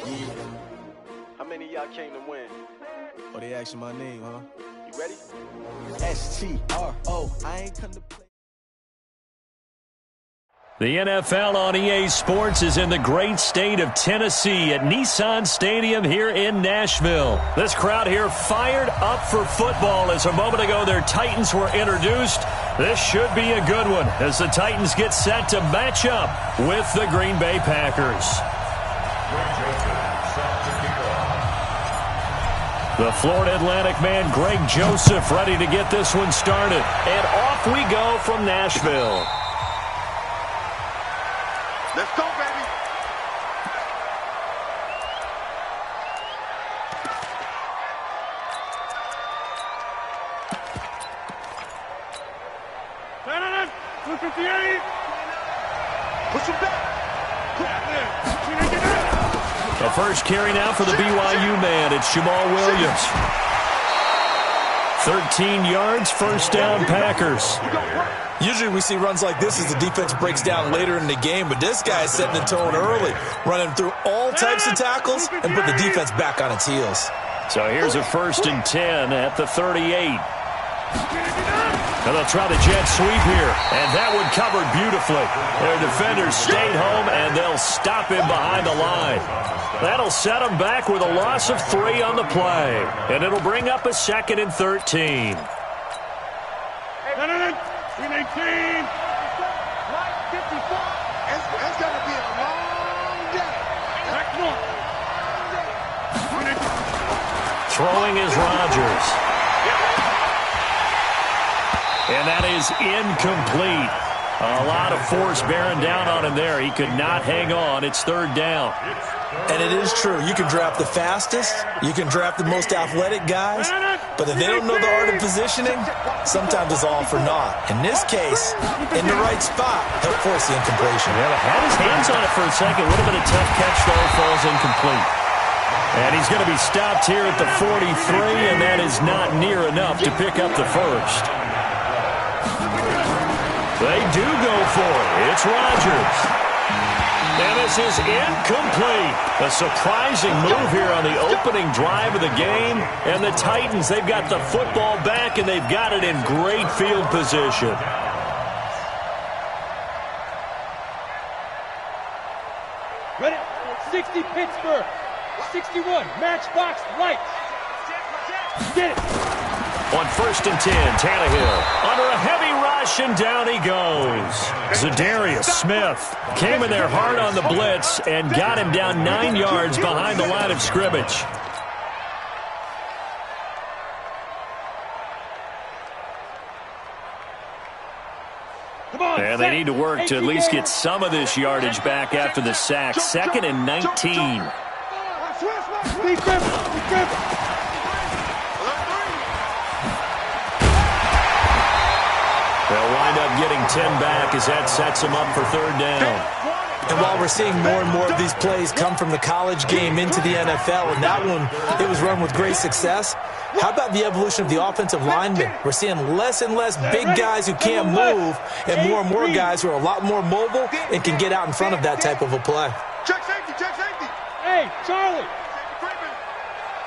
Yeah. How many of y'all came to win? Oh, they asking my name, huh? You ready? S-T-R-O. I ain't come to play. The NFL on EA Sports is in the great state of Tennessee at Nissan Stadium here in Nashville. This crowd here fired up for football as a moment ago their Titans were introduced. This should be a good one as the Titans get set to match up with the Green Bay Packers. The Florida Atlantic man Greg Joseph ready to get this one started. And off we go from Nashville. Let's go, baby. No. 258. Push him back. The first carry now for the BYU man. It's Jamal Williams. 13 yards, first down, Packers. Usually we see runs like this as the defense breaks down later in the game, but this guy is setting the tone early, running through all types of tackles and put the defense back on its heels. So here's a 1st and 10 at the 38. And they'll try the jet sweep here, and that one covered beautifully. Their defenders stayed home, and they'll stop him behind the line. That'll set them back with a loss of 3 on the play, and it'll bring up a 2nd and 13. 319. Right 54. It's going to be a long day. Throwing is Rodgers. And that is incomplete. A lot of force bearing down on him there. He could not hang on. It's 3rd down. And it is true. You can draft the fastest. You can draft the most athletic guys. But if they don't know the art of positioning, sometimes it's all for naught. In this case, in the right spot, he'll force the incompletion. Yeah, had his hands on it for a second. Would have been a tough catch, though. Falls incomplete. And he's going to be stopped here at the 43, and that is not near enough to pick up the first. They do go for it. It's Rodgers. And this is incomplete. A surprising move here on the opening drive of the game. And the Titans, they've got the football back, and they've got it in great field position. Ready? 60 Pittsburgh. 61 Matchbox Lights. Get it. On 1st and 10, Tannehill under a heavy rush, and down he goes. Zadarius Smith came in there hard on the blitz and got him down 9 yards behind the line of scrimmage. And they need to work to at least get some of this yardage back after the sack. 2nd and 19. They'll wind up getting 10 back as that sets them up for 3rd down. And while we're seeing more and more of these plays come from the college game into the NFL, and that one, it was run with great success, how about the evolution of the offensive linemen? We're seeing less and less big guys who can't move and more guys who are a lot more mobile and can get out in front of that type of a play. Check safety, check safety. Hey, Charlie.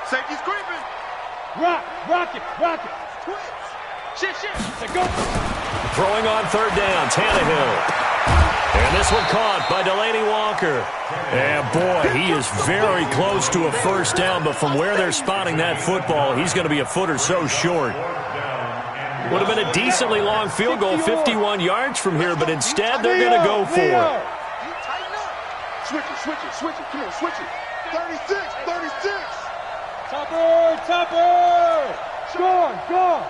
Safety's creeping. Rock it. Shit. Let's go. Throwing on 3rd down, Tannehill. And this one caught by Delaney Walker. And boy, he is very close to a 1st down, but from where they're spotting that football, he's going to be a foot or so short. Would have been a decently long field goal, 51 yards from here, but instead they're going to go for it. Switch it. Come on, switch it. 36. Topper. Gone.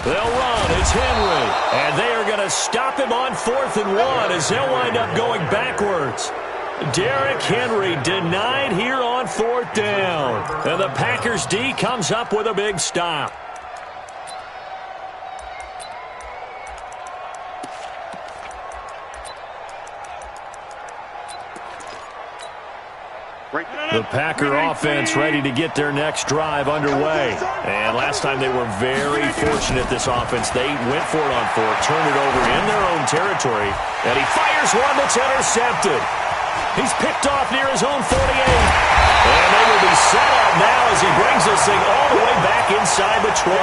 They'll run. It's Henry. And they are going to stop him on 4th and 1 as they'll wind up going backwards. Derrick Henry denied here on 4th down. And the Packers D comes up with a big stop. The Packer offense ready to get their next drive underway. And last time they were very fortunate, this offense. They went for it on fourth, turned it over in their own territory, and he fires one that's intercepted. He's picked off near his own 48. And they will be set up now as he brings this thing all the way back inside the 20.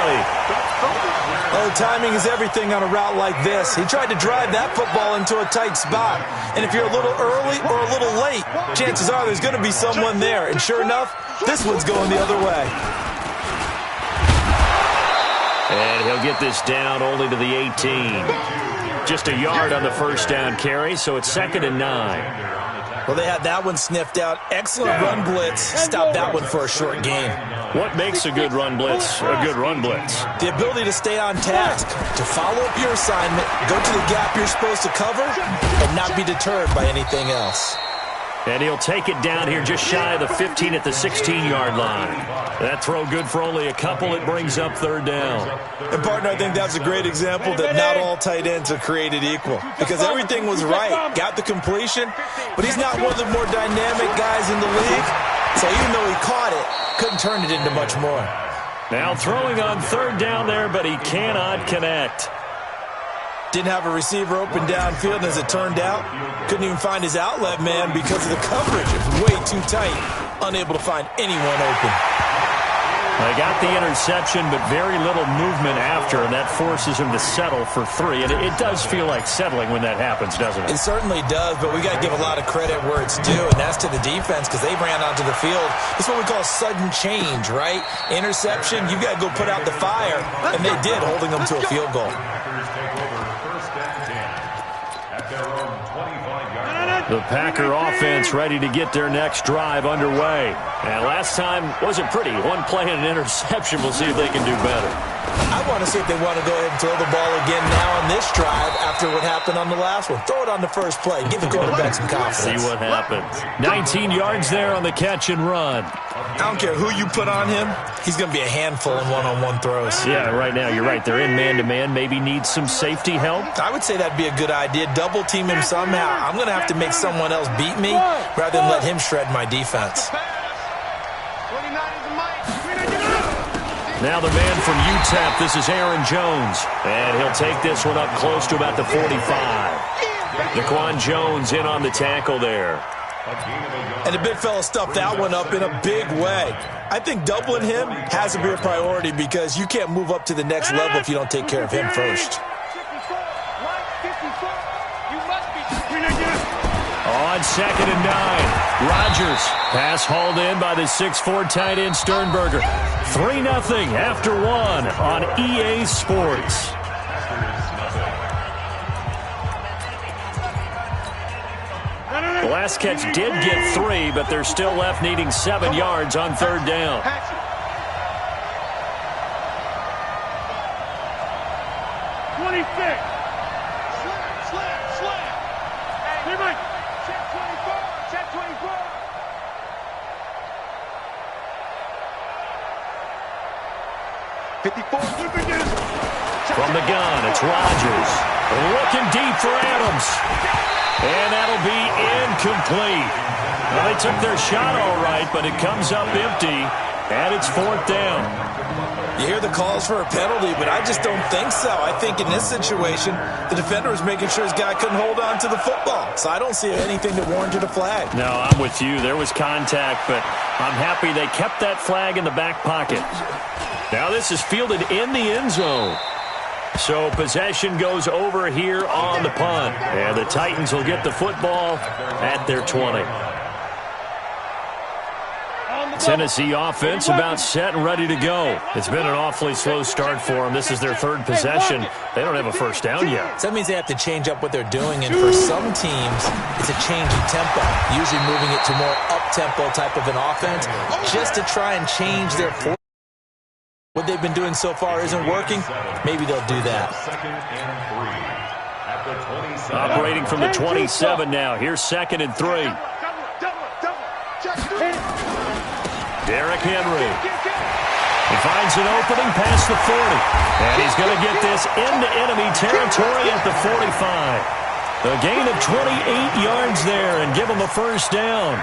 Oh, timing is everything on a route like this. He tried to drive that football into a tight spot. And if you're a little early or a little late, chances are there's going to be someone there. And sure enough, this one's going the other way. And he'll get this down only to the 18. Just a yard on the first down carry, so it's 2nd and 9. Well, they had that one sniffed out. Excellent run blitz. Stopped that one for a short gain. What makes a good run blitz a good run blitz? The ability to stay on task, to follow up your assignment, go to the gap you're supposed to cover, and not be deterred by anything else. And he'll take it down here just shy of the 15 at the 16-yard line. That throw good for only a couple. It brings up 3rd down. And, partner, I think that's a great example that not all tight ends are created equal. Because everything was right. Got the completion, but he's not one of the more dynamic guys in the league. So even though he caught it, couldn't turn it into much more. Now throwing on 3rd down there, but he cannot connect. Didn't have a receiver open downfield, and as it turned out, couldn't even find his outlet man because of the coverage. It was way too tight, unable to find anyone open. They got the interception, but very little movement after, and that forces him to settle for 3. And it does feel like settling when that happens, doesn't it? It certainly does, but we got to give a lot of credit where it's due, and that's to the defense because they ran onto the field. It's what we call sudden change, right? Interception, you got to go put out the fire, and they did, holding them to a field goal. The Packer offense ready to get their next drive underway. And last time wasn't pretty. One play and an interception. We'll see if they can do better. I want to see if they want to go ahead and throw the ball again now on this drive after what happened on the last one. Throw it on the first play. Give the quarterback some confidence. See what happens. 19 yards there on the catch and run. I don't care who you put on him. He's going to be a handful in one-on-one throws. Yeah, right now you're right. They're in man-to-man. Maybe needs some safety help. I would say that'd be a good idea. Double team him somehow. I'm going to have to make someone else beat me rather than let him shred my defense. Now the man from UTEP, this is Aaron Jones. And he'll take this one up close to about the 45. Naquan Jones in on the tackle there. And the big fella stuffed that one up in a big way. I think doubling him has to be a priority because you can't move up to the next level if you don't take care of him first. On 2nd and 9, Rodgers. Pass hauled in by the 6'4" tight end Sternberger. 3-0 after 1 on EA Sports. The last catch did get 3, but they're still left needing 7 yards on 3rd down. From the gun, it's Rodgers. Looking deep for Adams. And that'll be incomplete. Well, they took their shot all right, but it comes up empty, and it's 4th down. You hear the calls for a penalty, but I just don't think so. I think in this situation, the defender was making sure his guy couldn't hold on to the football. So I don't see anything that warranted a flag. No, I'm with you. There was contact, but I'm happy they kept that flag in the back pocket. Now this is fielded in the end zone. So possession goes over here on the punt. And the Titans will get the football at their 20. Tennessee offense about set and ready to go. It's been an awfully slow start for them. This is their 3rd possession. They don't have a first down yet. So that means they have to change up what they're doing, and for some teams, it's a change in tempo, usually moving it to more up-tempo type of an offense just to try and change their force. What they've been doing so far isn't working. Maybe they'll do that. Operating from the 27 now. Here's 2nd and 3. Derrick Henry. He finds an opening past the 40. And he's going to get this into enemy territory at the 45. A gain of 28 yards there and give them a first down.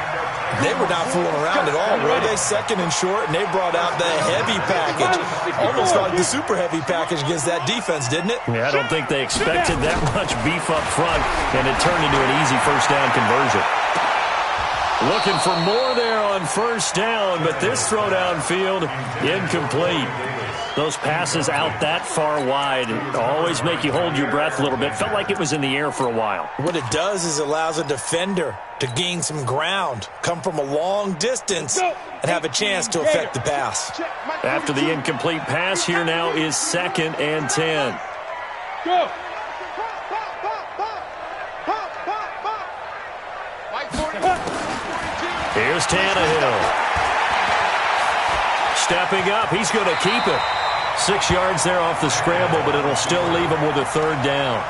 They were not fooling around at all, were they? Second and short, and they brought out the heavy package. Almost like the super heavy package against that defense, didn't it? Yeah, I don't think they expected that much beef up front, and it turned into an easy first down conversion. Looking for more there on first down, but this throw downfield, incomplete. Those passes out that far wide always make you hold your breath a little bit. Felt like it was in the air for a while. What it does is allows a defender to gain some ground, come from a long distance, and have a chance to affect the pass. After the incomplete pass, here now is 2nd and 10. Go! Here's Tannehill. Stepping up, he's going to keep it. 6 yards there off the scramble, but it'll still leave him with a third down.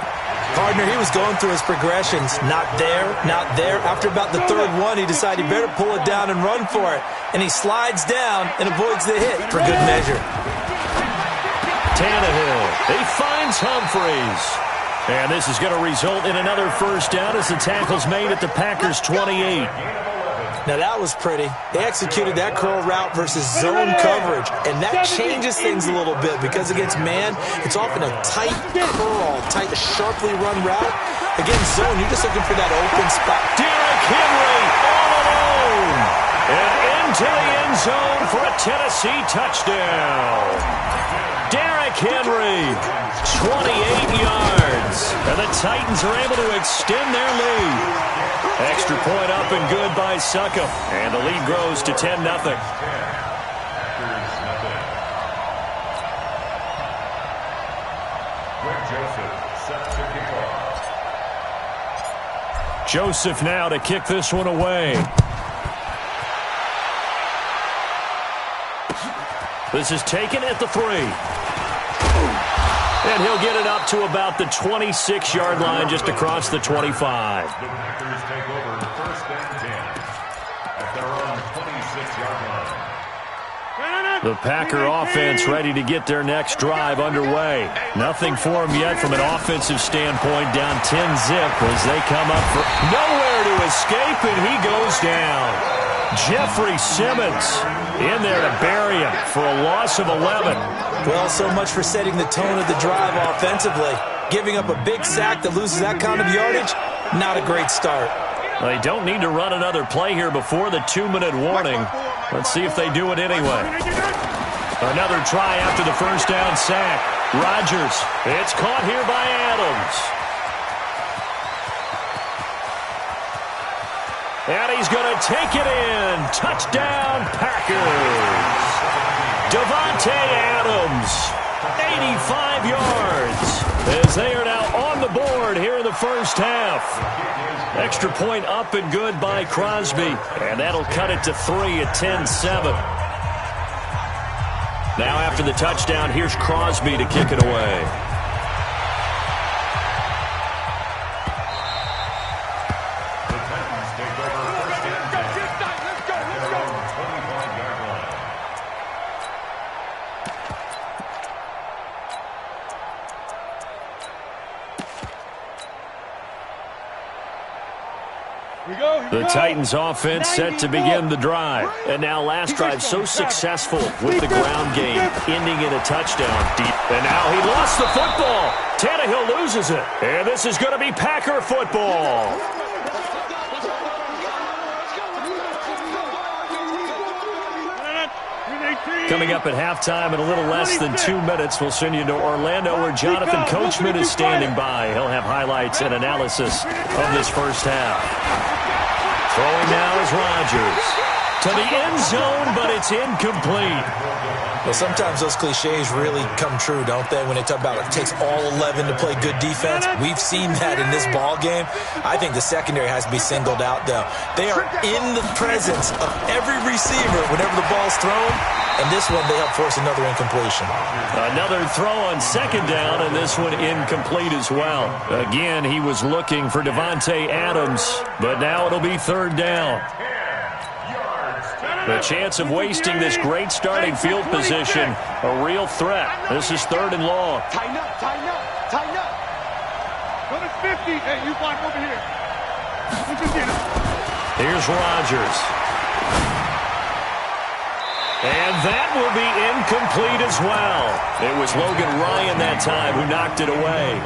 Partner, he was going through his progressions. Not there, not there. After about the third one, he decided he better pull it down and run for it. And he slides down and avoids the hit for good measure. Tannehill, he finds Humphreys. And this is going to result in another first down as the tackle's made at the Packers' 28. Now, that was pretty. They executed that curl route versus zone coverage, and that changes things a little bit because against man, it's often a tight curl, tight, sharply run route. Against zone, you're just looking for that open spot. Derrick Henry all alone, and into the end zone for a Tennessee touchdown. Derrick Henry, 28 yards, and the Titans are able to extend their lead. Extra point up and good by Succop, and the lead grows to 10-0. Joseph now to kick this one away. This is taken at the 3. And he'll get it up to about the 26-yard line just across the 25. The Packers take over 1st and 10 at their own 26-yard line. The Packer offense ready to get their next drive underway. Nothing for them yet from an offensive standpoint, down 10-zip as they come up for nowhere to escape, and he goes down. Jeffrey Simmons in there to bury him for a loss of 11. Well, so much for setting the tone of the drive offensively. Giving up a big sack that loses that kind of yardage, not a great start. They don't need to run another play here before the 2-minute warning. Let's see if they do it anyway. Another try after the first down sack. Rodgers, it's caught here by Adams. And he's going to take it in. Touchdown, Packers. Davante Adams, 85 yards, as they are now on the board here in the first half. Extra point up and good by Crosby, and that'll cut it to 3 at 10-7. Now after the touchdown, here's Crosby to kick it away. The Titans offense set to begin the drive. And now last drive so successful with the ground game, ending in a touchdown. And now he lost the football. Tannehill loses it. And this is going to be Packer football. Coming up at halftime in a little less than 2 minutes, we'll send you to Orlando where Jonathan Coachman is standing by. He'll have highlights and analysis of this first half. Throwing now is Rodgers to the end zone, but it's incomplete. Well, sometimes those cliches really come true, don't they? When they talk about it takes all 11 to play good defense. We've seen that in this ball game. I think the secondary has to be singled out, though. They are in the presence of every receiver whenever the ball's thrown, and this one they help force another incompletion. Another throw on second down, and this one incomplete as well. Again, he was looking for Davante Adams, but now it'll be third down. The chance of wasting this great starting field position, a real threat. This is 3rd and long. Tighten up, tighten up, tighten up. Run it 50. Hey, you block over here. You can get it. Here's Rodgers. And that will be incomplete as well. It was Logan Ryan that time who knocked it away.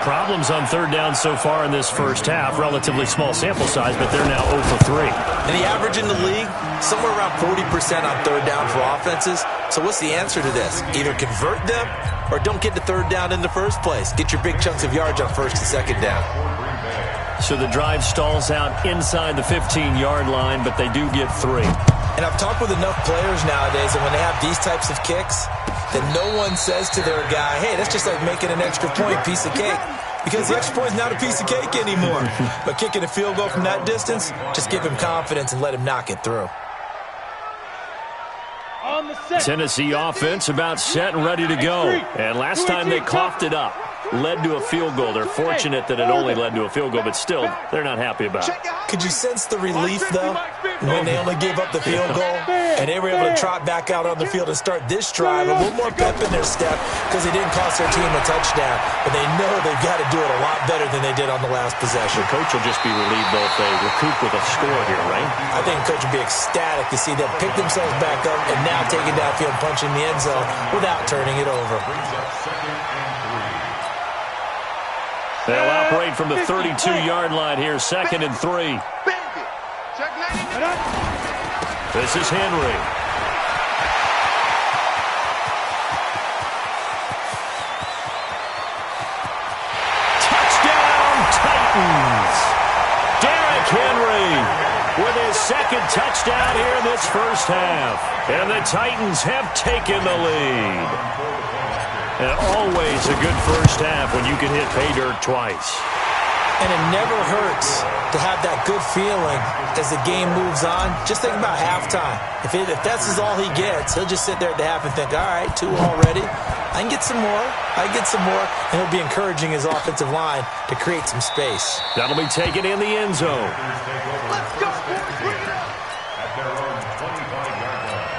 Problems on third down so far in this first half. Relatively small sample size, but they're now 0 for 3. And the average in the league, somewhere around 40% on third down for offenses. So what's the answer to this? Either convert them or don't get to third down in the first place. Get your big chunks of yards on first and second down. So the drive stalls out inside the 15-yard line, but they do get 3. And I've talked with enough players nowadays that when they have these types of kicks, that no one says to their guy, hey, that's just like making an extra point, piece of cake. Because the extra point is not a piece of cake anymore. But kicking a field goal from that distance, just give him confidence and let him knock it through. On the set. Tennessee offense about set and ready to go. And last time they coughed it up, led to a field goal. They're fortunate that it only led to a field goal, but still, they're not happy about it. Could you sense the relief, though, when they only gave up the field goal and they were able to trot back out on the field and start this drive a little more pep in their step because they didn't cost their team a touchdown, but they know they've got to do it a lot better than they did on the last possession. The coach will just be relieved, though, if they recoup with a score here, right? I think the coach will be ecstatic to see them pick themselves back up and now take it downfield, punching the end zone without turning it over. They'll operate from the 32-yard line here, 2nd and 3. This is Henry. Touchdown, Titans! Derrick Henry with his second touchdown here in this first half. And the Titans have taken the lead. And always a good first half when you can hit pay dirt twice. And it never hurts to have that good feeling as the game moves on. Just think about halftime. If that's all he gets, he'll just sit there at the half and think, all right, 2 already. I can get some more. I can get some more. And he'll be encouraging his offensive line to create some space. That'll be taken in the end zone. Let's go, boys. Bring it up. At their own 25-yard line.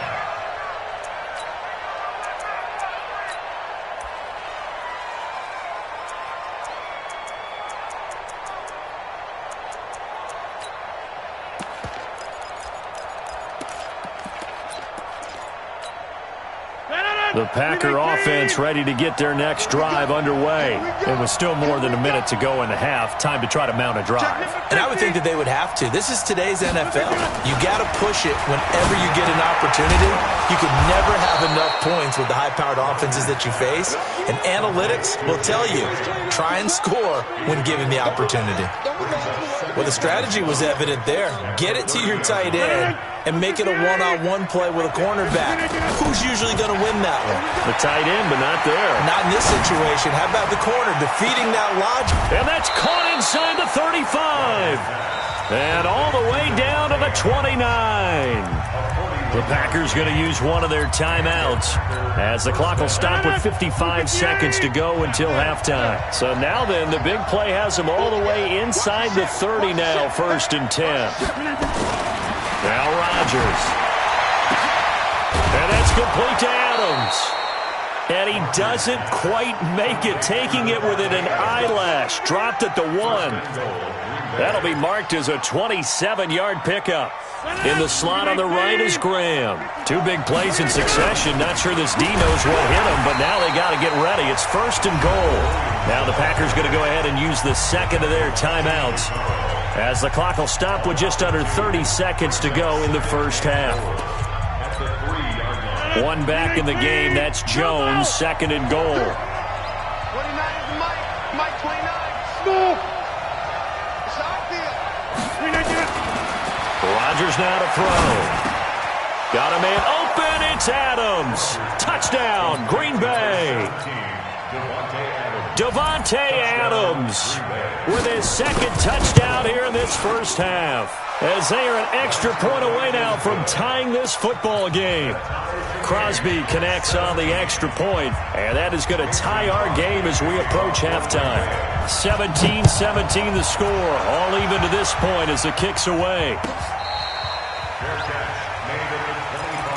The Packer offense ready to get their next drive underway. It was still more than a minute to go in the half. Time to try to mount a drive. And I would think that they would have to. This is today's NFL. You got to push it whenever you get an opportunity. You can never have enough points with the high-powered offenses that you face. And analytics will tell you, try and score when given the opportunity. Well, the strategy was evident there. Get it to your tight end and make it a one-on-one play with a cornerback. Who's usually going to win that one? The tight end, but not there. Not in this situation. How about the corner defeating that logic? And that's caught inside the 35. And all the way down to the 29. The Packers going to use one of their timeouts as the clock will stop with 55 seconds to go until halftime. So now then, the big play has them all the way inside the 30 now, 1st and 10. Now Rodgers. And that's complete to Adams. And he doesn't quite make it, taking it within an eyelash. Dropped at the 1. That'll be marked as a 27-yard pickup. In the slot on the right is Graham. 2 big plays in succession. Not sure this D knows what hit him, but now they got to get ready. It's 1st and goal. Now the Packers going to go ahead and use the second of their timeouts as the clock will stop with just under 30 seconds to go in the first half. One back in the game. That's Jones, 2nd and goal. 29 is Mike. Mike 29. School. It's outfield. Rodgers now to throw. Got a man open. It's Adams. Touchdown, Green Bay. Davante Adams with his 2nd touchdown here in this first half. As they are an extra point away now from tying this football game. Crosby connects on the extra point, and that is going to tie our game as we approach halftime. 17-17 the score, all even to this point as the kick's away.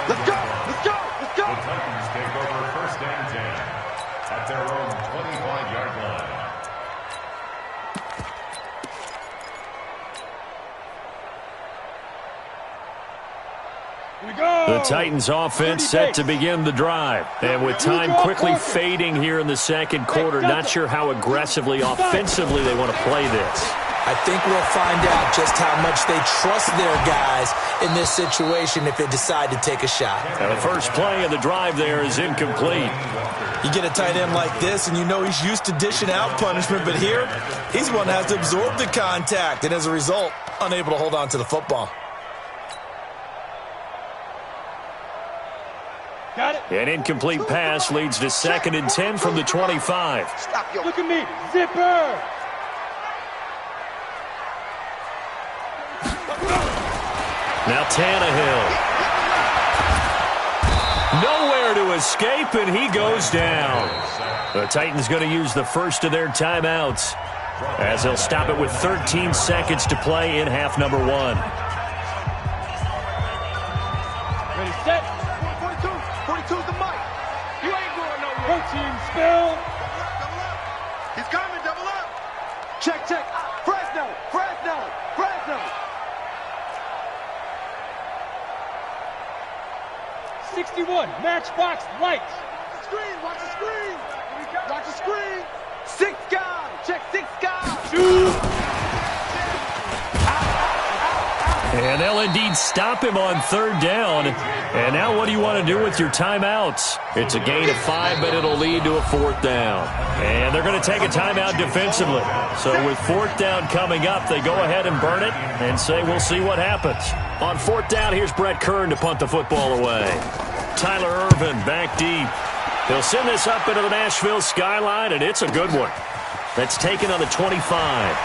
Let's go. Let's go. Let's go. The Titans take over 1st and 10 at their own 25-yard line. The Titans offense set to begin the drive. And with time quickly fading here in the second quarter, not sure how aggressively, offensively they want to play this. I think we'll find out just how much they trust their guys in this situation if they decide to take a shot. And the first play of the drive there is incomplete. You get a tight end like this, and you know he's used to dishing out punishment, but here, he's one that has to absorb the contact, and as a result, unable to hold on to the football. Got it. An incomplete pass leads to 2nd and 10 from the 25. Look at me. Zipper. Now Tannehill. Nowhere to escape, and he goes down. The Titans going to use the first of their timeouts as they'll stop it with 13 seconds to play in half number 1. Ready, set. 42. 42's the mic. You ain't going nowhere. Protein spill. He's coming. Double up. Check. Fresno. 61. Matchbox lights. Watch the screen. 6 guys. Check 6 guys. And they'll indeed stop him on 3rd down. And now what do you want to do with your timeouts? It's a gain of 5, but it'll lead to a 4th down. And they're going to take a timeout defensively. So with 4th down coming up, they go ahead and burn it and say we'll see what happens. On 4th down, here's Brett Kern to punt the football away. Tyler Irvin back deep. He'll send this up into the Nashville skyline, and it's a good one. That's taken on the 25.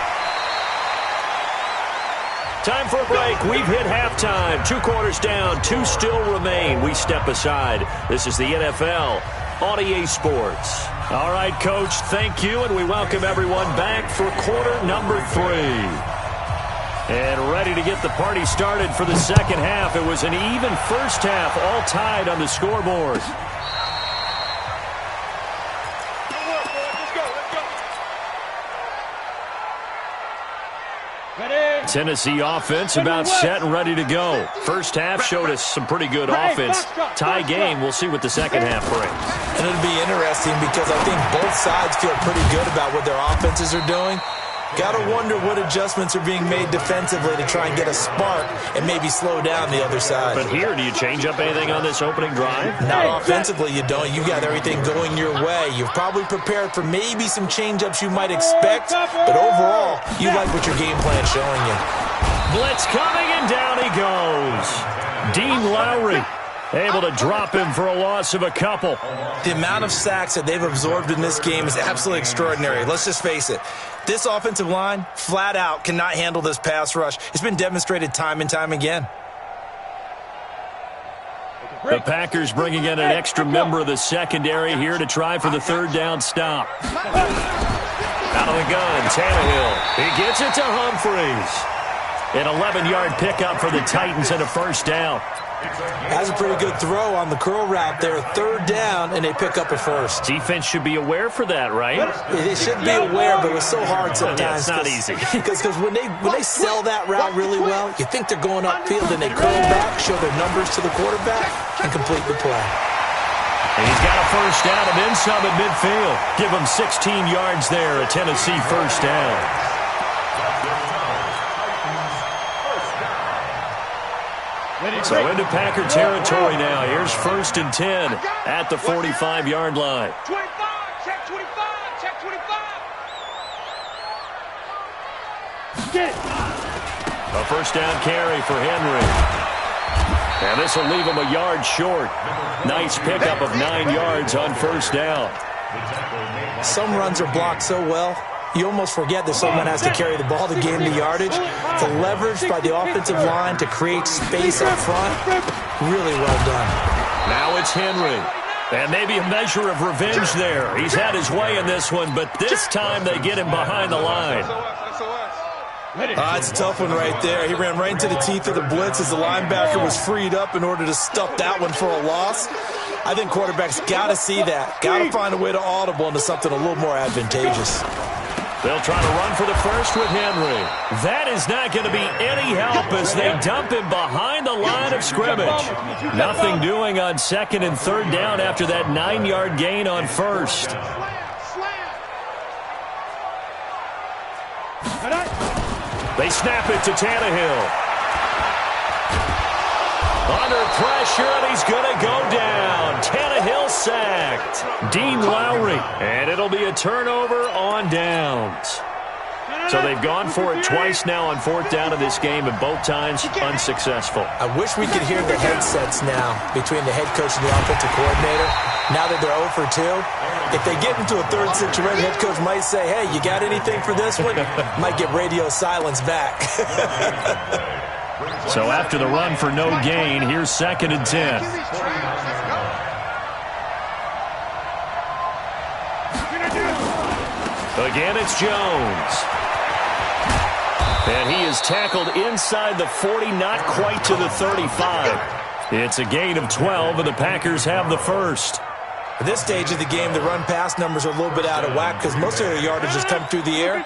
Time for a break. We've hit halftime. 2 quarters down. 2 still remain. We step aside. This is the NFL on EA Sports. All right, Coach, thank you, and we welcome everyone back for quarter number 3. And ready to get the party started for the second half. It was an even first half, all tied on the scoreboard. Tennessee offense about set and ready to go. First half showed us some pretty good offense. Tie game. We'll see what the second half brings. And it'll be interesting because I think both sides feel pretty good about what their offenses are doing. Got to wonder what adjustments are being made defensively to try and get a spark and maybe slow down the other side. But here, do you change up anything on this opening drive? Not offensively, you don't. You got everything going your way. You've probably prepared for maybe some change-ups you might expect, but overall, you like what your game plan's showing you. Blitz coming, and down he goes. Dean Lowry able to drop him for a loss of a couple. The amount of sacks that they've absorbed in this game is absolutely extraordinary. Let's just face it. This offensive line, flat out, cannot handle this pass rush. It's been demonstrated time and time again. The Packers bringing in an extra member of the secondary here to try for the 3rd down stop. Out of the gun, Tannehill. He gets it to Humphries. An 11-yard pickup for the Titans and a 1st down. That's a pretty good throw on the curl route there. 3rd down, and they pick up a 1st. Defense should be aware for that, right? They should be aware, but it's so hard sometimes. Yeah, it's not easy. Because when they sell that route really well, you think they're going upfield, and they curl back, show their numbers to the quarterback, and complete the play. And he's got a 1st down and then some at midfield. Give him 16 yards there, a Tennessee 1st down. So into Packer territory now. Here's 1st and 10 at the 45-yard line. 25, check 25. Get it. A 1st down carry for Henry. And this will leave him a yard short. Nice pickup of 9 yards on 1st down. Some runs are blocked so well, you almost forget that someone has to carry the ball to gain the yardage. The leverage by the offensive line to create space up front, really well done. Now it's Henry. And maybe a measure of revenge there. He's had his way in this one, but this time they get him behind the line. It's a tough one right there. He ran right into the teeth of the blitz as the linebacker was freed up in order to stuff that one for a loss. I think quarterbacks got to see that. Got to find a way to audible into something a little more advantageous. They'll try to run for the first with Henry. That is not going to be any help as they dump him behind the line of scrimmage. Nothing doing on second and third down after that 9-yard gain on first. They snap it to Tannehill. Under pressure, and he's going to go down. Tannehill sacked. Dean Lowry, and it'll be a turnover on downs. So they've gone for it twice now on fourth down in this game, and both times unsuccessful. I wish we could hear the headsets now between the head coach and the offensive coordinator. Now that they're 0 for 2, if they get into a third situation, head coach might say, hey, you got anything for this one? Might get radio silence back. So after the run for no gain, here's 2nd and 10. Again, it's Jones. And he is tackled inside the 40, not quite to the 35. It's a gain of 12, and the Packers have the first. At this stage of the game, the run-pass numbers are a little bit out of whack because most of their yardage has come through the air.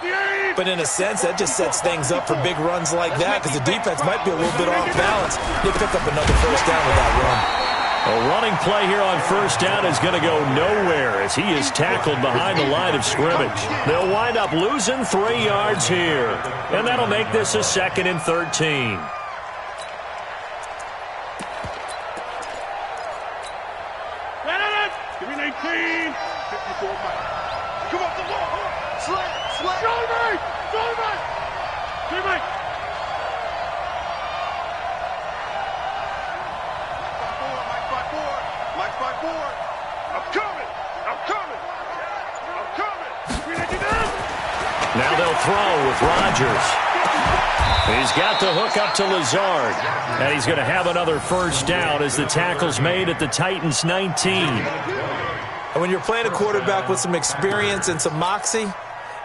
But in a sense, that just sets things up for big runs like that because the defense might be a little bit off balance. They pick up another first down with that run. A running play here on first down is going to go nowhere as he is tackled behind the line of scrimmage. They'll wind up losing 3 yards here. And that'll make this a 2nd and 13. Give me 19. 54 Mike. Come on, come on. Slant. Show me. Give me. Mike 5-4. I'm coming. Now they'll throw with Rodgers. He's got the hook up to Lazard. And he's going to have another first down as the tackle's made at the Titans' 19. And when you're playing a quarterback with some experience and some moxie,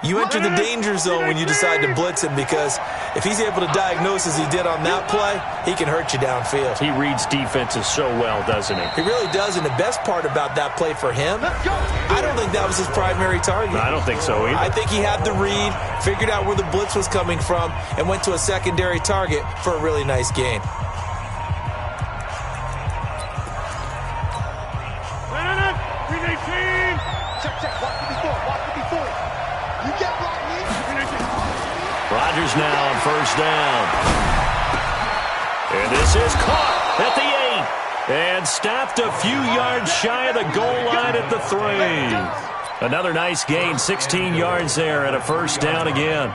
you enter the danger zone when you decide to blitz him because if he's able to diagnose as he did on that play, he can hurt you downfield. He reads defenses so well, doesn't he? He really does, and the best part about that play for him, I don't think that was his primary target. I don't think so either. I think he had the read, figured out where the blitz was coming from, and went to a secondary target for a really nice gain. Rodgers now on first down. And this is caught at the 8. And stopped a few yards shy of the goal line at the 3. Another nice gain, 16 yards there at a first down again.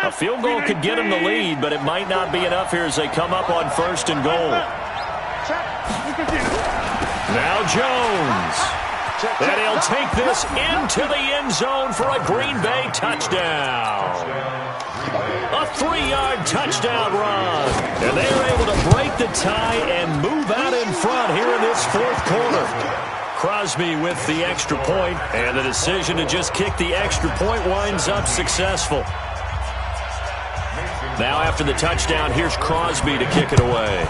A field goal could get him the lead, but it might not be enough here as they come up on first and goal. Now Jones. And he'll take this into the end zone for a Green Bay touchdown. A 3-yard touchdown run. And they are able to break the tie and move out in front here in this fourth quarter. Crosby with the extra point, and the decision to just kick the extra point winds up successful. Now after the touchdown, here's Crosby to kick it away.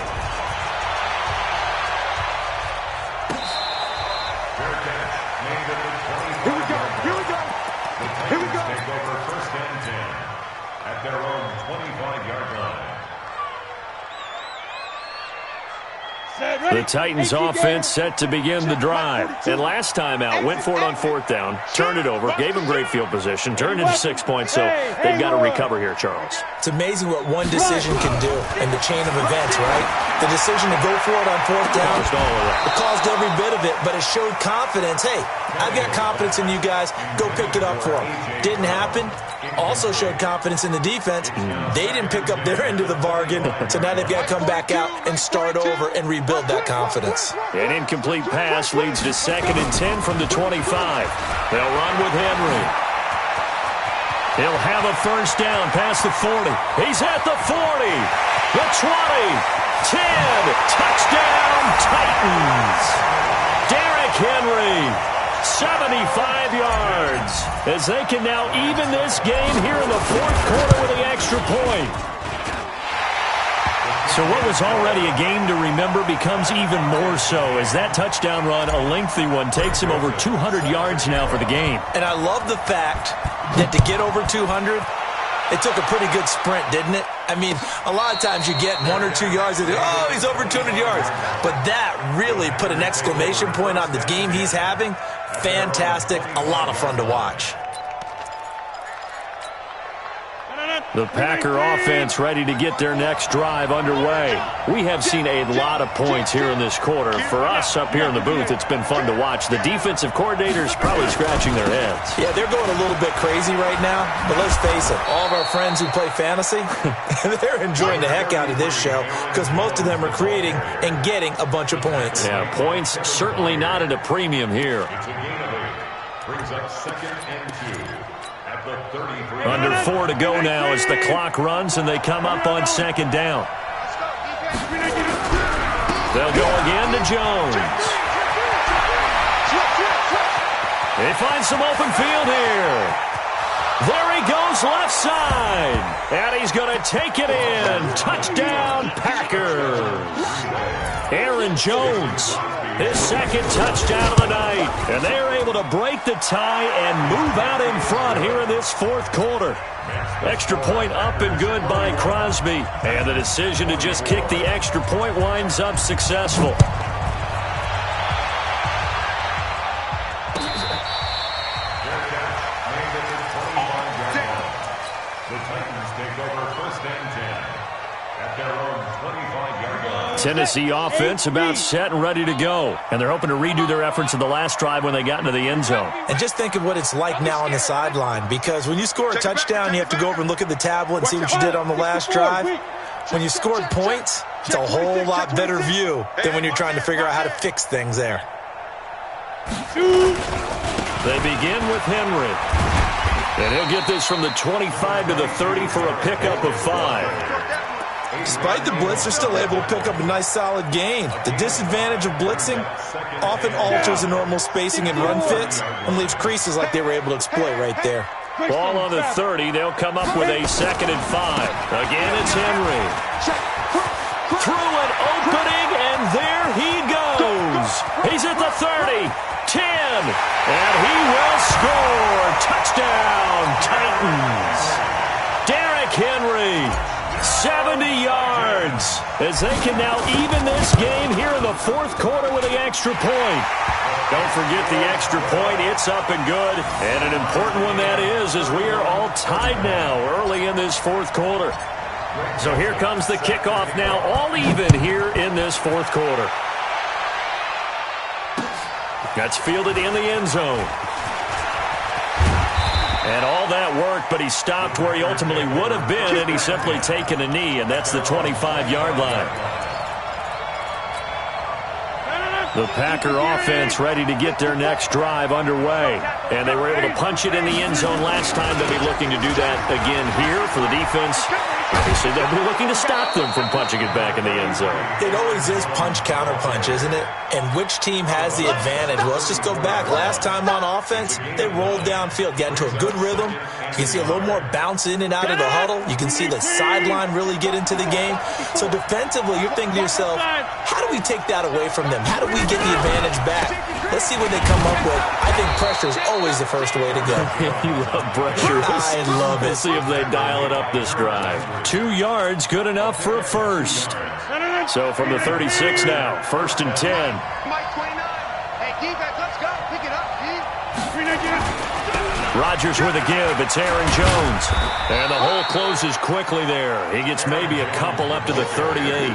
The Titans offense set to begin the drive. And last time out, went for it on fourth down, turned it over, gave them great field position, turned into 6 points, so they've got to recover here, Charles. It's amazing what one decision can do in the chain of events, right? The decision to go for it on fourth down, it caused every bit of it, but it showed confidence. Hey, I've got confidence in you guys. Go pick it up for them. Didn't happen. Also showed confidence in the defense. They didn't pick up their end of the bargain, so now they've got to come back out and start over and rebuild that confidence. An incomplete pass leads to 2nd and 10 from the 25. They'll run with Henry. He'll have a first down past the 40. He's at the 40, the 20, 10, touchdown Titans. Derrick Henry, 75 yards, as they can now even this game here in the fourth quarter with the extra point. So what was already a game to remember becomes even more so as that touchdown run, a lengthy one, takes him over 200 yards now for the game. And I love the fact that to get over 200, it took a pretty good sprint, didn't it? I mean, a lot of times you get 1 or 2 yards and oh, he's over 200 yards. But that really put an exclamation point on the game he's having. Fantastic. A lot of fun to watch. The Packer offense ready to get their next drive underway. We have seen a lot of points here in this quarter. For us up here in the booth, it's been fun to watch. The defensive coordinators probably scratching their heads. Yeah, they're going a little bit crazy right now. But let's face it, all of our friends who play fantasy, they're enjoying the heck out of this show because most of them are creating and getting a bunch of points. Yeah, points certainly not at a premium here. It's a gain of 8. Brings up 2nd and 2. Under 4 to go now as the clock runs and they come up on 2nd down. They'll go again to Jones. They find some open field here. There he goes left side. And he's going to take it in. Touchdown, Packers. Aaron Jones, his 2nd touchdown of the night. And they are able to break the tie and move out in front here in this 4th quarter. Extra point up and good by Crosby. And the decision to just kick the extra point winds up successful. Tennessee offense about set and ready to go. And they're hoping to redo their efforts in the last drive when they got into the end zone. And just think of what it's like now on the sideline, because when you score a touchdown, you have to go over and look at the tablet and see what you did on the last drive. When you scored points, it's a whole lot better view than when you're trying to figure out how to fix things there. They begin with Henry. And he'll get this from the 25 to the 30 for a pickup of 5. Despite the blitz, they're still able to pick up a nice, solid gain. The disadvantage of blitzing often alters the normal spacing and run fits and leaves creases like they were able to exploit right there. Ball on the 30. They'll come up with a 2nd and 5. Again, it's Henry. Through an opening, and there he goes. He's at the 30, 10, and he will score. Touchdown, Titans. Derrick Henry. 70 yards as they can now even this game here in the 4th quarter with the extra point. Don't forget the extra point. It's up and good. And an important one that is, as we are all tied now early in this 4th quarter. So here comes the kickoff now, all even here in this 4th quarter. That's fielded in the end zone. And all that worked, but he stopped where he ultimately would have been, and he's simply taken a knee, and that's the 25-yard line. The Packer offense ready to get their next drive underway. And they were able to punch it in the end zone last time. They'll be looking to do that again here for the defense. Obviously, they'll be looking to stop them from punching it back in the end zone. It always is punch-counter-punch, isn't it? And which team has the advantage? Well, let's just go back. Last time on offense, they rolled downfield, got into a good rhythm. You can see a little more bounce in and out of the huddle. You can see the sideline really get into the game. So defensively, you're thinking to yourself, how do we take that away from them? How do we get the advantage back? Let's see what they come up with. I think pressure is always the first way to go. You love pressure. I love it. We'll see if they dial it up this drive. 2 yards, good enough for a first. So from the 36 now, 1st and 10. Mike 29. Hey, defense, let's go. Pick it up, D. Rodgers with a give. It's Aaron Jones. And the hole closes quickly there. He gets maybe a couple up to the 38.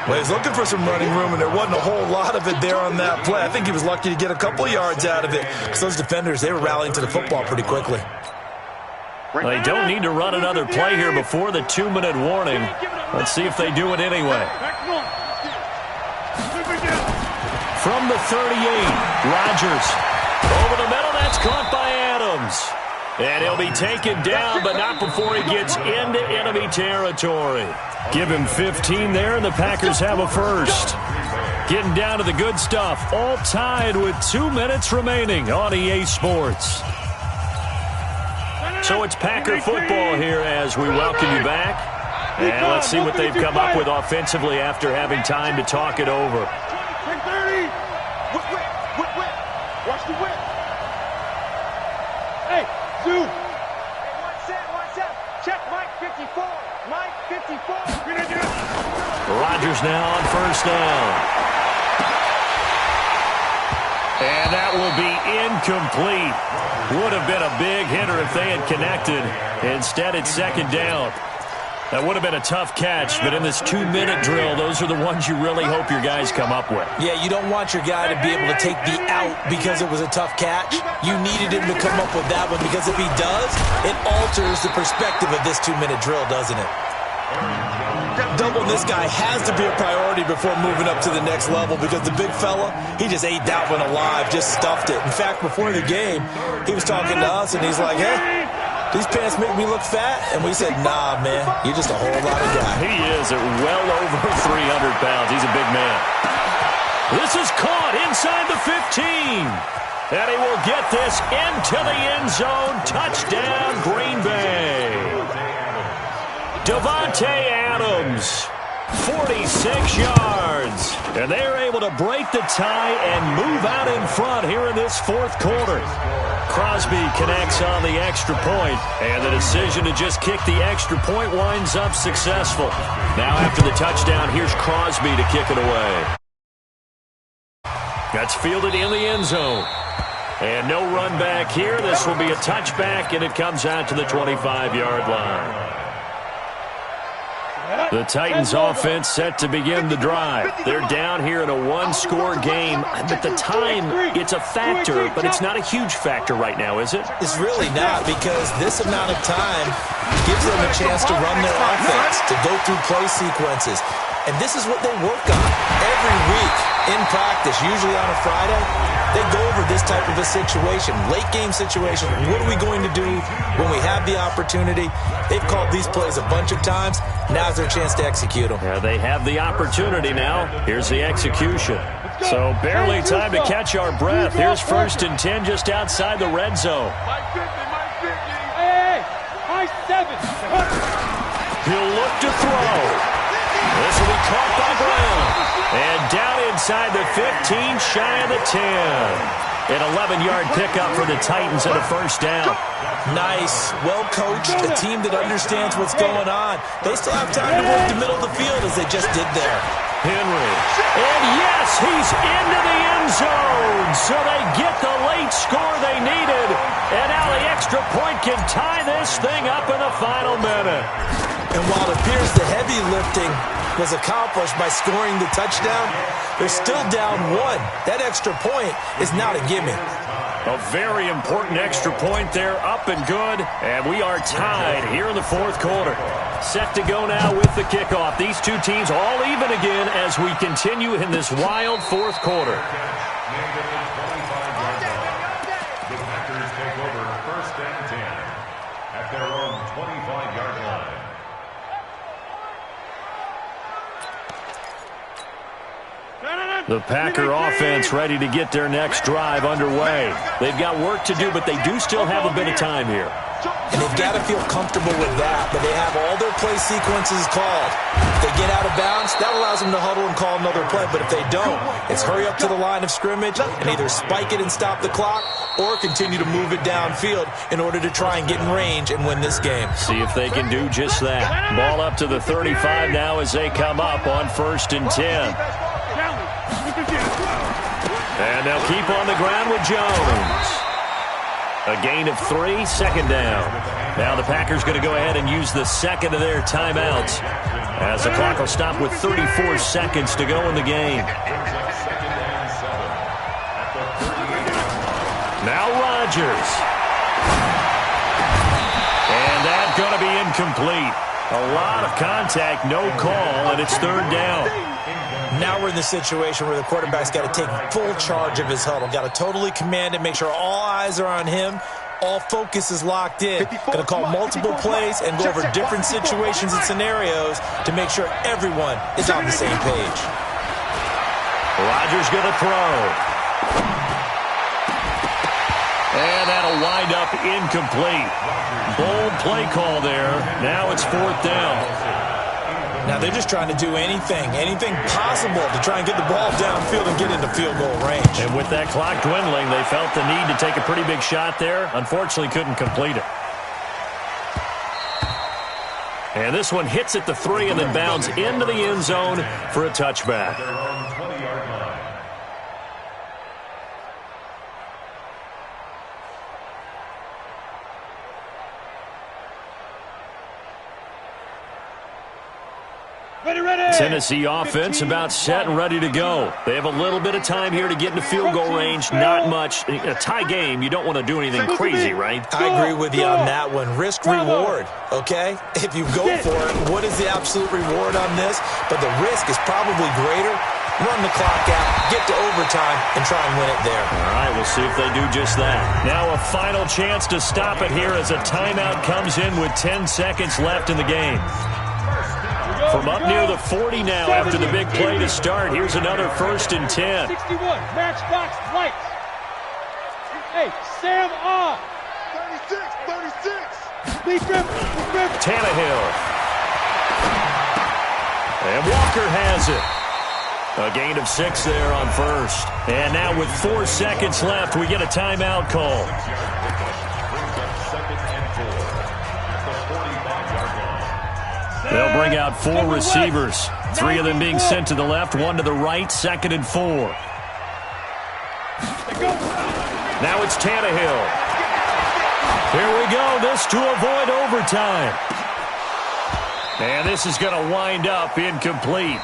Well, he's looking for some running room, and there wasn't a whole lot of it there on that play. I think he was lucky to get a couple yards out of it because those defenders, they were rallying to the football pretty quickly. They don't need to run another play here before the 2-minute warning. Let's see if they do it anyway. From the 38, Rodgers. Over the middle, that's caught by Adams. And he'll be taken down, but not before he gets into enemy territory. Give him 15 there, and the Packers have a first. Getting down to the good stuff, all tied with 2 minutes remaining on EA Sports. So it's Packer football here as we welcome you back. And let's see what they've come up with offensively after having time to talk it over. 30. Whip. Watch the whip. Hey, Zoo. One set. Check Mike 54. Mike 54. Rodgers now on first down. And that will be incomplete. Would have been a big hitter if they had connected. Instead, it's second down. That would have been a tough catch, but in this 2-minute drill, those are the ones you really hope your guys come up with. Yeah, you don't want your guy to be able to take the out because it was a tough catch. You needed him to come up with that one because if he does, it alters the perspective of this 2-minute drill, doesn't it? Doubling this guy has to be a priority before moving up to the next level because the big fella, he just ate that one alive, just stuffed it. In fact, before the game, he was talking to us, and he's like, hey, these pants make me look fat? And we said, nah, man, you're just a whole lot of guy. He is at well over 300 pounds. He's a big man. This is caught inside the 15. And he will get this into the end zone. Touchdown, Green Bay. Davante Adams, 46 yards. And they are able to break the tie and move out in front here in this fourth quarter. Crosby connects on the extra point, and the decision to just kick the extra point winds up successful. Now after the touchdown, here's Crosby to kick it away. That's fielded in the end zone. And no run back here. This will be a touchback, and it comes out to the 25-yard line. The Titans offense set to begin the drive. They're down here in a one-score game. But the time, it's a factor, but it's not a huge factor right now, is it? It's really not because this amount of time gives them a chance to run their offense, to go through play sequences. And this is what they work on every week in practice, usually on a Friday. They go over this type of a situation, late-game situation. What are we going to do when we have the opportunity? They've called these plays a bunch of times. Now's their chance to execute them. Yeah, they have the opportunity now. Here's the execution. So barely time to catch our breath. Here's 1st and 10 just outside the red zone. Hey, high 7. He'll look to throw. This will be caught by Brown. And down inside the 15, shy of the 10. An 11-yard pickup for the Titans and a first down. Nice, well-coached, a team that understands what's going on. They still have time to work the middle of the field as they just did there. Henry. And yes, he's into the end zone. So they get the late score they needed. And now the extra point can tie this thing up in the final minute. And while it appears the heavy lifting was accomplished by scoring the touchdown, they're still down 1. That extra point is not a gimme. A very important extra point there, up and good. And we are tied here in the fourth quarter. Set to go now with the kickoff. These two teams all even again as we continue in this wild fourth quarter. The Packers take over 1st and 10 at their own 25-yard line. The Packer offense ready to get their next drive underway. They've got work to do, but they do still have a bit of time here. And they've got to feel comfortable with that, but they have all their play sequences called. If they get out of bounds, that allows them to huddle and call another play, but if they don't, it's hurry up to the line of scrimmage and either spike it and stop the clock or continue to move it downfield in order to try and get in range and win this game. See if they can do just that. Ball up to the 35 now as they come up on 1st and 10. And they'll keep on the ground with Jones. A gain of 3, second down. Now the Packers going to go ahead and use the second of their timeouts as the clock will stop with 34 seconds to go in the game. Now Rodgers. And that's going to be incomplete. A lot of contact, no call, and it's 3rd down. Now we're in the situation where the quarterback's got to take full charge of his huddle. Got to totally command it, make sure all eyes are on him. All focus is locked in. Going to call multiple plays and go over different situations and scenarios to make sure everyone is on the same page. Rodgers going to throw. And that'll wind up incomplete. Bold play call there. Now it's 4th down. Now they're just trying to do anything possible to try and get the ball downfield and get into field goal range. And with that clock dwindling, they felt the need to take a pretty big shot there. Unfortunately, couldn't complete it. And this one hits at the 3 and then bounds into the end zone for a touchback. Their own 20-yard line. Tennessee offense about set and ready to go. They have a little bit of time here to get into field goal range. Not much. In a tie game, you don't want to do anything crazy, right? I agree with you on that one. Risk-reward, okay? If you go for it, what is the absolute reward on this? But the risk is probably greater. Run the clock out, get to overtime, and try and win it there. All right, we'll see if they do just that. Now a final chance to stop it here as a timeout comes in with 10 seconds left in the game. From up near the 40 now after the big play to start. Here's another 1st and 10. 61, matchbox lights. Hey, Sam on. 36. Lead grip. Tannehill. And Walker has it. A gain of 6 there on 1st. And now with 4 seconds left, we get a timeout call. 2nd and 4 at the 45-yard line. They'll bring out 4 receivers. 3 of them being sent to the left, 1 to the right, 2nd and 4. Now it's Tannehill. Here we go. This to avoid overtime. And this is going to wind up incomplete.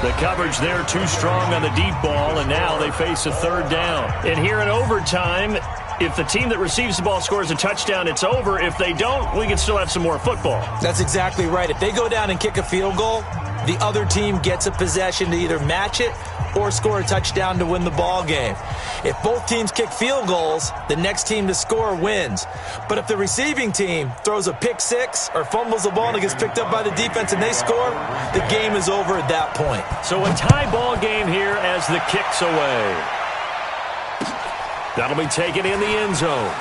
The coverage there too strong on the deep ball, and now they face a 3rd down. And here in overtime, if the team that receives the ball scores a touchdown, it's over. If they don't, we can still have some more football. That's exactly right. If they go down and kick a field goal, the other team gets a possession to either match it or score a touchdown to win the ball game. If both teams kick field goals, the next team to score wins. But if the receiving team throws a pick 6 or fumbles the ball and it gets picked up by the defense and they score, the game is over at that point. So a tie ball game here as the kick's away. That'll be taken in the end zone.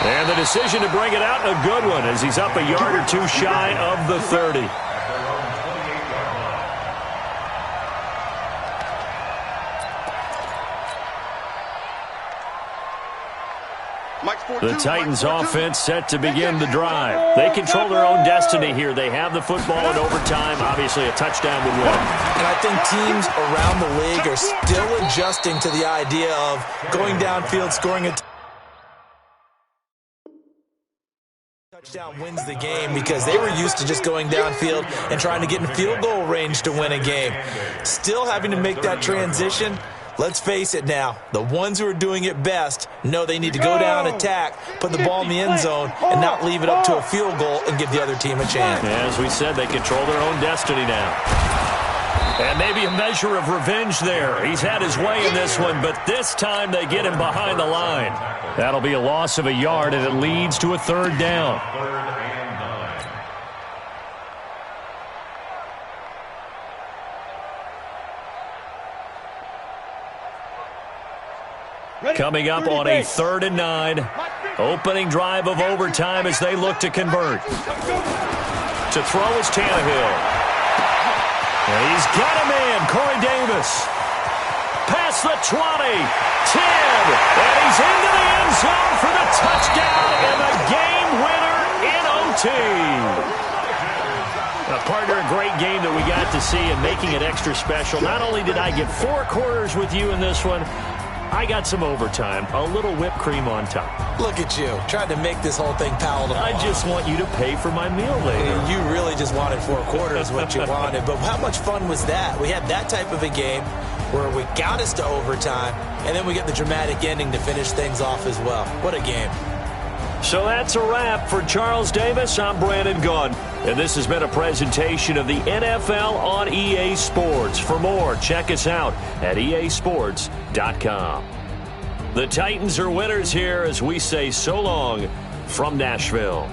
And the decision to bring it out, a good one, as he's up a yard or 2 shy of the 30. The Titans offense set to begin the drive. They control their own destiny here. They have the football in overtime. Obviously, a touchdown would win. And I think teams around the league are still adjusting to the idea of going downfield, scoring a touchdown wins the game, because they were used to just going downfield and trying to get in field goal range to win a game. Still having to make that transition. Let's face it now, the ones who are doing it best know they need to go down, attack, put the ball in the end zone, and not leave it up to a field goal and give the other team a chance. As we said, they control their own destiny now. And maybe a measure of revenge there. He's had his way in this one, but this time they get him behind the line. That'll be a loss of a yard, and it leads to a 3rd down. 3rd and 9. Coming up on a 3rd and 9. Opening drive of overtime as they look to convert. To throw is Tannehill. And he's got a man, Corey Davis. Past the 20, 10, and he's into the end zone for the touchdown and the game winner in OT. Partner, a great game that we got to see, and making it extra special. Not only did I get 4 quarters with you in this one, I got some overtime, a little whipped cream on top. Look at you, trying to make this whole thing palatable. I just want you to pay for my meal later. You really just wanted 4 quarters, what you wanted. But how much fun was that? We had that type of a game where we got us to overtime, and then we get the dramatic ending to finish things off as well. What a game. So that's a wrap for Charles Davis. I'm Brandon Gunn, and this has been a presentation of the NFL on EA Sports. For more, check us out at easports.com. The Titans are winners here as we say so long from Nashville.